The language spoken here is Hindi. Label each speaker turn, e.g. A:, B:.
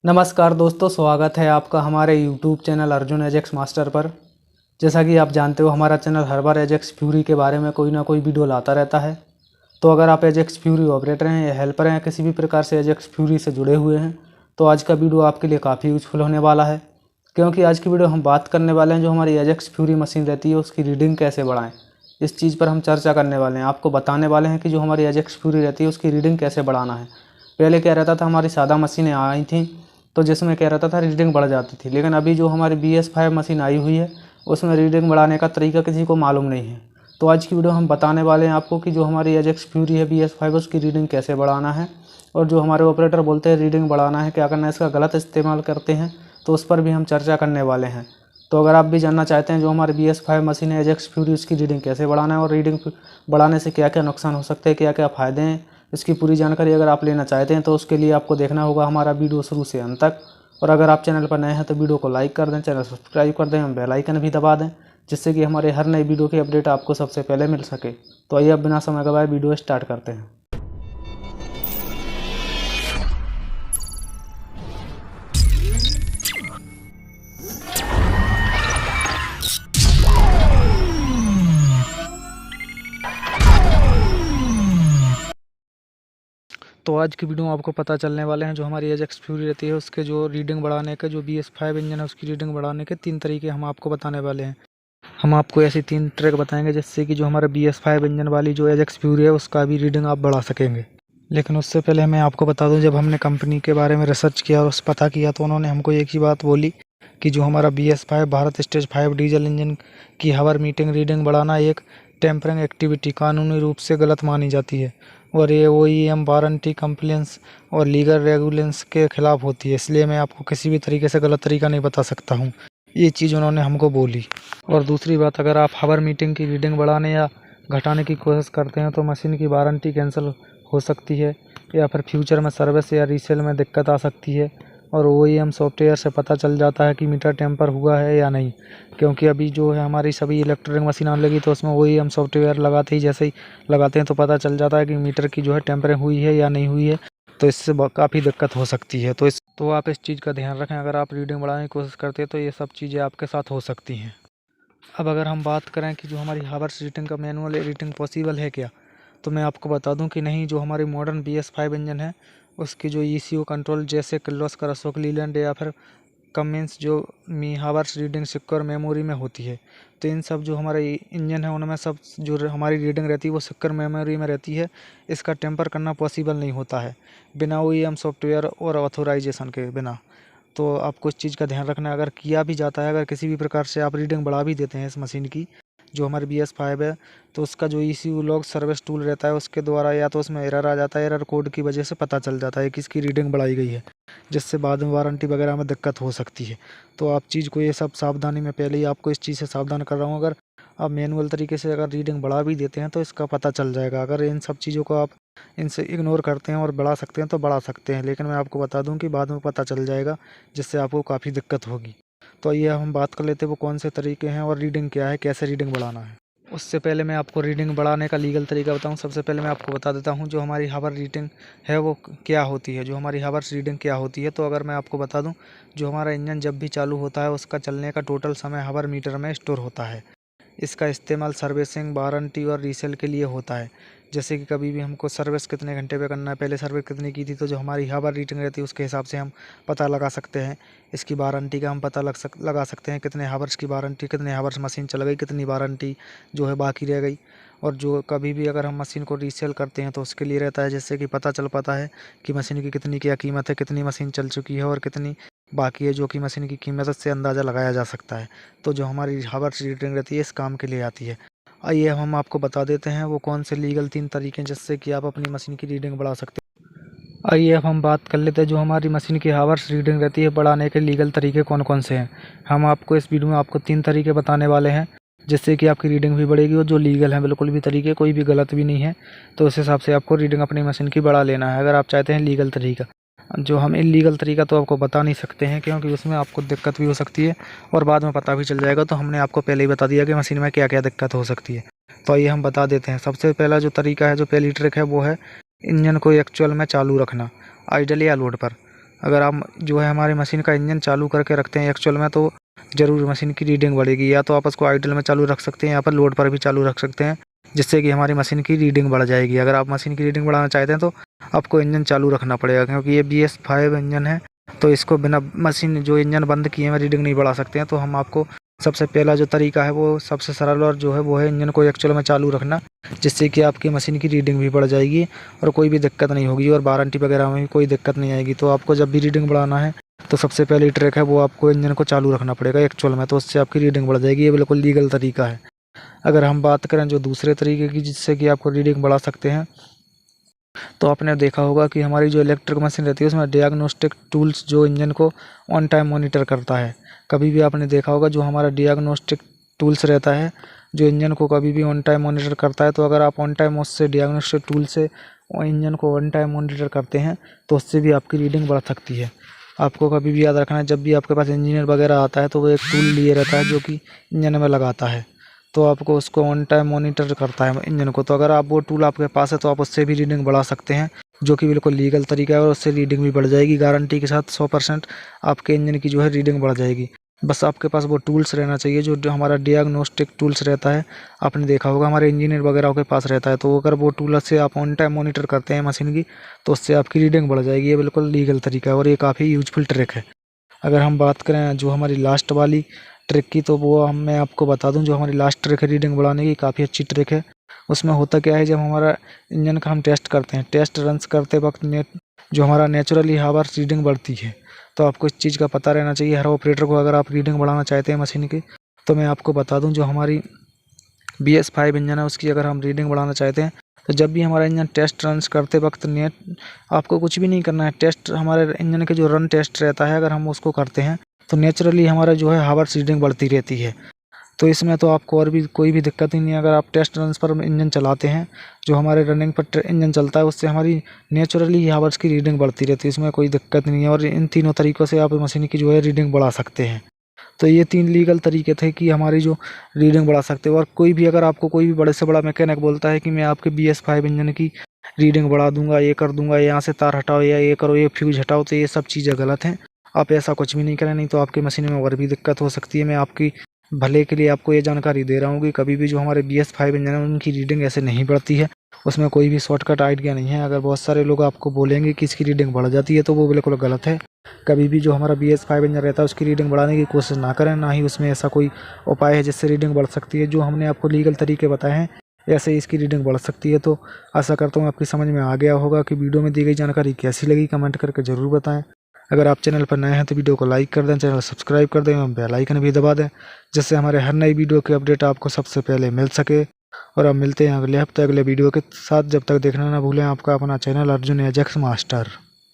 A: नमस्कार दोस्तों, स्वागत है आपका हमारे YouTube channel Arjun Ajax master पर। जैसा कि आप जानते हो, हमारा चैनल हर बार एजेक्स फ्यूरी के बारे में कोई ना कोई वीडियो लाता रहता है। तो अगर आप एजेक्स फ्यूरी ऑपरेटर हैं या हेल्पर हैं, किसी भी प्रकार से एजेक्स फ्यूरी से जुड़े हुए हैं, तो आज का वीडियो आपके लिए काफ़ी यूजफुल होने वाला है। क्योंकि आज की वीडियो हम बात करने वाले हैं जो हमारी एजेक्स फ्यूरी मशीन रहती है उसकी रीडिंग कैसे बढ़ाएँ। इस चीज़ पर हम चर्चा करने वाले हैं। आपको बताने वाले हैं कि जो हमारी एजेक्स फ्यूरी रहती है उसकी रीडिंग कैसे बढ़ाना है। पहले क्या रहता था, हमारी सादा मशीनें आई थी तो जिसमें क्या रहता था, रीडिंग बढ़ जाती थी। लेकिन अभी जो हमारी BS5 मशीन आई हुई है उसमें रीडिंग बढ़ाने का तरीका किसी को मालूम नहीं है। तो आज की वीडियो हम बताने वाले हैं आपको कि जो हमारी एजेक्स फ्यूरी है BS5 उसकी रीडिंग कैसे बढ़ाना है। और जो हमारे ऑपरेटर बोलते हैं रीडिंग बढ़ाना है, क्या करना है, इसका गलत इस्तेमाल करते हैं, तो उस पर भी हम चर्चा करने वाले हैं। तो अगर आप भी जानना चाहते हैं जो हमारी BS5 मशीन है एजेक्स फ्यूरी उसकी रीडिंग कैसे बढ़ाना है और रीडिंग बढ़ाने से क्या क्या नुकसान हो सकते हैं, क्या क्या फ़ायदे हैं, इसकी पूरी जानकारी अगर आप लेना चाहते हैं तो उसके लिए आपको देखना होगा हमारा वीडियो शुरू से अंत तक। और अगर आप चैनल पर नए हैं तो वीडियो को लाइक कर दें, चैनल सब्सक्राइब कर दें, बेल आइकन भी दबा दें, जिससे कि हमारे हर नई वीडियो की अपडेट आपको सबसे पहले मिल सके। तो आइए अब बिना समय गवाए वीडियो स्टार्ट करते हैं। तो आज की वीडियो में आपको पता चलने वाले हैं जो हमारी एजेक्स फ्यूरी रहती है उसके जो रीडिंग बढ़ाने के, जो BS5 इंजन है उसकी रीडिंग बढ़ाने के 3 तरीके हम आपको बताने वाले हैं। हम आपको ऐसी 3 ट्रिक बताएंगे जिससे कि जो हमारा BS5 इंजन वाली जो एजेक्स फ्यूरी है उसका भी रीडिंग आप बढ़ा सकेंगे। लेकिन उससे पहले मैं आपको बता दूं, जब हमने कंपनी के बारे में रिसर्च किया और उस पता किया तो उन्होंने हमको एक ही बात बोली कि जो हमारा BS5 Bharat stage 5 diesel engine की हावर मीटिंग रीडिंग बढ़ाना एक टेम्परिंग एक्टिविटी कानूनी रूप से गलत मानी जाती है और ये OEM वारंटी कंप्लेंस और लीगल रेगुलेंस के खिलाफ होती है। इसलिए मैं आपको किसी भी तरीके से गलत तरीका नहीं बता सकता हूँ। ये चीज़ उन्होंने हमको बोली। और दूसरी बात, अगर आप हावर मीटिंग की रीडिंग बढ़ाने या घटाने की कोशिश करते हैं तो मशीन की वारंटी कैंसिल हो सकती है या फिर फ्यूचर में सर्विस या रीसेल में दिक्कत आ सकती है। और OEM सॉफ्टवेयर से पता चल जाता है कि मीटर टेम्पर हुआ है या नहीं, क्योंकि अभी जो है हमारी सभी इलेक्ट्रॉनिक मशीन आने लगी तो उसमें OEM सॉफ्टवेयर लगाते ही जैसे ही लगाते हैं तो पता चल जाता है कि मीटर की जो है टेम्परिंग हुई है या नहीं हुई है। तो इससे काफ़ी दिक्कत हो सकती है। तो आप इस चीज़ का ध्यान रखें। अगर आप रीडिंग बढ़ाने की कोशिश करते हैं तो ये सब चीज़ें आपके साथ हो सकती हैं। अब अगर हम बात करें कि जो हमारी हावर्स रीडिंग का मैनुअल एडिटिंग पॉसिबल है क्या, तो मैं आपको बता दूं कि नहीं। जो हमारी मॉडर्न BS5 इंजन है उसकी जो ECU कंट्रोल जैसे किर्लोस्कर, अशोक लीलैंड या फिर कमिंस जो हावर्स रीडिंग सिक्योर मेमोरी में होती है। तो इन सब जो हमारे इंजन है उनमें सब जो हमारी रीडिंग रहती है वो सिक्योर मेमोरी में रहती है। इसका टेम्पर करना पॉसिबल नहीं होता है बिना OEM सॉफ्टवेयर और ऑथोराइजेशन के बिना। तो आपको इस चीज़ का ध्यान रखना है। अगर किया भी जाता है, अगर किसी भी प्रकार से आप रीडिंग बढ़ा भी देते हैं इस मशीन की जो हमारी BS5 है, तो उसका जो ECU लॉग सर्विस टूल रहता है उसके द्वारा या तो उसमें एरर आ जाता है, एरर कोड की वजह से पता चल जाता है कि इसकी रीडिंग बढ़ाई गई है, जिससे बाद में वारंटी वगैरह में दिक्कत हो सकती है। तो आप चीज़ को ये सब सावधानी में पहले ही आपको इस चीज़ से सावधान कर रहा हूँ। अगर आप मैनुअल तरीके से अगर रीडिंग बढ़ा भी देते हैं तो इसका पता चल जाएगा। अगर इन सब चीज़ों को आप इनसे इग्नोर करते हैं और बढ़ा सकते हैं तो बढ़ा सकते हैं, लेकिन मैं आपको बता दूं कि बाद में पता चल जाएगा, जिससे आपको काफ़ी दिक्कत होगी। तो आइए हम बात कर लेते हैं वो कौन से तरीके हैं और रीडिंग क्या है, कैसे रीडिंग बढ़ाना है। उससे पहले मैं आपको रीडिंग बढ़ाने का लीगल तरीका बताऊं। सबसे पहले मैं आपको बता देता हूं जो हमारी हावर रीडिंग है वो क्या होती है, जो हमारी हावर्स रीडिंग क्या होती है। तो अगर मैं आपको बता दूं, जो हमारा इंजन जब भी चालू होता है उसका चलने का टोटल समय हावर मीटर में स्टोर होता है। इसका इस्तेमाल सर्विसिंग, वारंटी और रीसेल के लिए होता है। जैसे कि कभी भी हमको सर्विस कितने घंटे पे करना है, पहले सर्विस कितनी की थी, तो जो हमारी हावर रीडिंग रहती है उसके हिसाब से हम पता लगा सकते हैं। इसकी वारंटी का हम पता लगा सकते हैं, कितने हावर्स की वारंटी, कितने हावर्स मशीन चल गई, कितनी वारंटी जो है बाकी रह गई। और जो कभी भी अगर हम मशीन को रीसेल करते हैं तो उसके लिए रहता है, जिससे कि पता चल पाता है कि मशीन की कितनी क्या कीमत है, कितनी मशीन चल चुकी है और कितनी बाकी है, जो कि मशीन की कीमत से अंदाज़ा लगाया जा सकता है। तो जो हमारी हावर्स रीडिंग रहती है इस काम के लिए आती है। आइए हम आपको बता देते हैं वो कौन से लीगल 3 तरीके हैं जिससे कि आप अपनी मशीन की रीडिंग बढ़ा सकते हैं। आइए अब हम बात कर लेते हैं जो हमारी मशीन की हावर्स रीडिंग रहती है बढ़ाने के लीगल तरीके कौन कौन से हैं। हम आपको इस वीडियो में आपको 3 तरीके बताने वाले हैं जिससे कि आपकी रीडिंग भी बढ़ेगी और जो लीगल है बिल्कुल भी तरीके, कोई भी गलत भी नहीं है। तो उस हिसाब से आपको रीडिंग अपनी मशीन की बढ़ा लेना है। अगर आप चाहते हैं लीगल तरीका, जो हम इल्लीगल तरीका तो आपको बता नहीं सकते हैं क्योंकि उसमें आपको दिक्कत भी हो सकती है और बाद में पता भी चल जाएगा। तो हमने आपको पहले ही बता दिया कि मशीन में क्या क्या दिक्कत हो सकती है। तो आइए हम बता देते हैं। सबसे पहला जो तरीका है, जो पहली ट्रिक है वो है इंजन को एक्चुअल में चालू रखना, आइडल या लोड पर। अगर आप जो है हमारी मशीन का इंजन चालू करके रखते हैं एक्चुअल में, तो ज़रूर मशीन की रीडिंग बढ़ेगी। या तो आप उसको आइडल में चालू रख सकते हैं, यहाँ पर लोड पर भी चालू रख सकते हैं, जिससे कि हमारी मशीन की रीडिंग बढ़ जाएगी। अगर आप मशीन की रीडिंग बढ़ाना चाहते हैं तो आपको इंजन चालू रखना पड़ेगा, क्योंकि ये BS5 इंजन है, तो इसको बिना मशीन जो इंजन बंद किए हुए रीडिंग नहीं बढ़ा सकते हैं। तो हम आपको सबसे पहला जो तरीका है वो सबसे सरल और जो है वो है इंजन को एक्चुअल में चालू रखना, जिससे कि आपकी मशीन की रीडिंग भी बढ़ जाएगी और कोई भी दिक्कत नहीं होगी और वारंटी वगैरह में भी कोई दिक्कत नहीं आएगी। तो आपको जब भी रीडिंग बढ़ाना है तो सबसे पहली ट्रिक है वो आपको इंजन को चालू रखना पड़ेगा एक्चुअल में, तो उससे आपकी रीडिंग बढ़ जाएगी। ये बिल्कुल लीगल तरीका है। अगर हम बात करें जो दूसरे तरीके की जिससे कि आपको रीडिंग बढ़ा सकते हैं, तो आपने देखा होगा कि हमारी जो इलेक्ट्रिक मशीन रहती है उसमें डियाग्नोस्टिक टूल्स जो इंजन को ऑन टाइम मॉनिटर करता है। कभी भी आपने देखा होगा जो हमारा डियाग्नोस्टिक टूल्स रहता है जो इंजन को कभी भी ऑन टाइम मॉनिटर करता है, तो अगर आप ऑन टाइम उससे डियाग्नोस्टिक टूल से इंजन को ऑन टाइम मॉनिटर करते हैं तो उससे भी आपकी रीडिंग बढ़ सकती है। आपको कभी भी याद रखना है, जब भी आपके पास इंजीनियर वगैरह आता है तो वो एक टूल लिए रहता है जो कि इंजन में लगाता है, तो आपको उसको ऑन टाइम मॉनिटर करता है इंजन को। तो अगर आप वो टूल आपके पास है तो आप उससे भी रीडिंग बढ़ा सकते हैं, जो कि बिल्कुल लीगल तरीका है और उससे रीडिंग भी बढ़ जाएगी गारंटी के साथ। 100% आपके इंजन की जो है रीडिंग बढ़ जाएगी। बस आपके पास वो टूल्स रहना चाहिए जो हमारा डियाग्नोस्टिक टूल्स रहता है। आपने देखा होगा हमारे इंजीनियर वगैरह के पास रहता है, तो अगर वो टूल से आप ऑन टाइम मॉनिटर करते हैं मशीन की तो उससे आपकी रीडिंग बढ़ जाएगी। ये बिल्कुल लीगल तरीका है और ये काफ़ी यूजफुल ट्रिक है। अगर हम बात करें जो हमारी लास्ट वाली ट्रिक की, तो वो मैं आपको बता दूं, जो हमारी लास्ट ट्रिक है रीडिंग बढ़ाने की, काफ़ी अच्छी ट्रिक है। उसमें होता क्या है, जब हमारा इंजन का हम टेस्ट करते हैं, टेस्ट रन्स करते वक्त जो हमारा नेचुरली हावर्स रीडिंग बढ़ती है, तो आपको इस चीज़ का पता रहना चाहिए हर ऑपरेटर को। अगर आप रीडिंग बढ़ाना चाहते हैं मशीन की, तो मैं आपको बता दूँ जो हमारी BS5 इंजन है उसकी अगर हम रीडिंग बढ़ाना चाहते हैं, तो जब भी हमारा इंजन टेस्ट रन्स करते वक्त आपको कुछ भी नहीं करना है। टेस्ट हमारे इंजन के जो रन टेस्ट रहता है अगर हम उसको करते हैं तो नेचुरली हमारा जो है हावर्स रीडिंग बढ़ती रहती है। तो इसमें तो आपको और भी कोई भी दिक्कत ही नहीं है। अगर आप टेस्ट रन्स पर इंजन चलाते हैं, जो हमारे रनिंग पर इंजन चलता है, उससे हमारी नेचुरली हावर्स की रीडिंग बढ़ती रहती है, इसमें कोई दिक्कत नहीं है। और इन तीनों तरीक़ों से आप मशीन की जो है रीडिंग बढ़ा सकते हैं। तो ये 3 लीगल तरीके थे कि हमारी जो रीडिंग बढ़ा सकते हो। और कोई भी अगर आपको कोई भी बड़े से बड़ा मैकेनिक बोलता है कि मैं आपके BS5 इंजन की रीडिंग बढ़ा दूंगा, ये कर दूंगा, यहाँ से तार हटाओ या ये करो, ये फ्यूज हटाओ, तो ये सब चीज़ें गलत हैं। आप ऐसा कुछ भी नहीं करें, नहीं तो आपकी मशीन में और भी दिक्कत हो सकती है। मैं आपकी भले के लिए आपको ये जानकारी दे रहा हूँ कि कभी भी जो हमारे BS5 इंजन है उनकी रीडिंग ऐसे नहीं बढ़ती है। उसमें कोई भी शॉर्टकट आइडिया नहीं है। अगर बहुत सारे लोग आपको बोलेंगे कि इसकी रीडिंग बढ़ जाती है, तो वो बिल्कुल गलत है। कभी भी जो हमारा BS5 इंजन रहता है उसकी रीडिंग बढ़ाने की कोशिश ना करें, ना ही उसमें ऐसा कोई उपाय है जिससे रीडिंग बढ़ सकती है। जो हमने आपको लीगल तरीके बताए हैं ऐसे ही इसकी रीडिंग बढ़ सकती है। तो आशा करता हूँ आपकी समझ में आ गया होगा कि वीडियो में दी गई जानकारी कैसी लगी। कमेंट करके ज़रूर बताएं। अगर आप चैनल पर नए हैं तो वीडियो को लाइक कर दें, चैनल सब्सक्राइब कर दें और बेल आइकन भी दबा दें, जिससे हमारे हर नई वीडियो की अपडेट आपको सबसे पहले मिल सके। और अब मिलते हैं अगले हफ्ते अगले वीडियो के साथ। जब तक देखना ना भूलें आपका अपना चैनल अर्जुन एजेक्स मास्टर।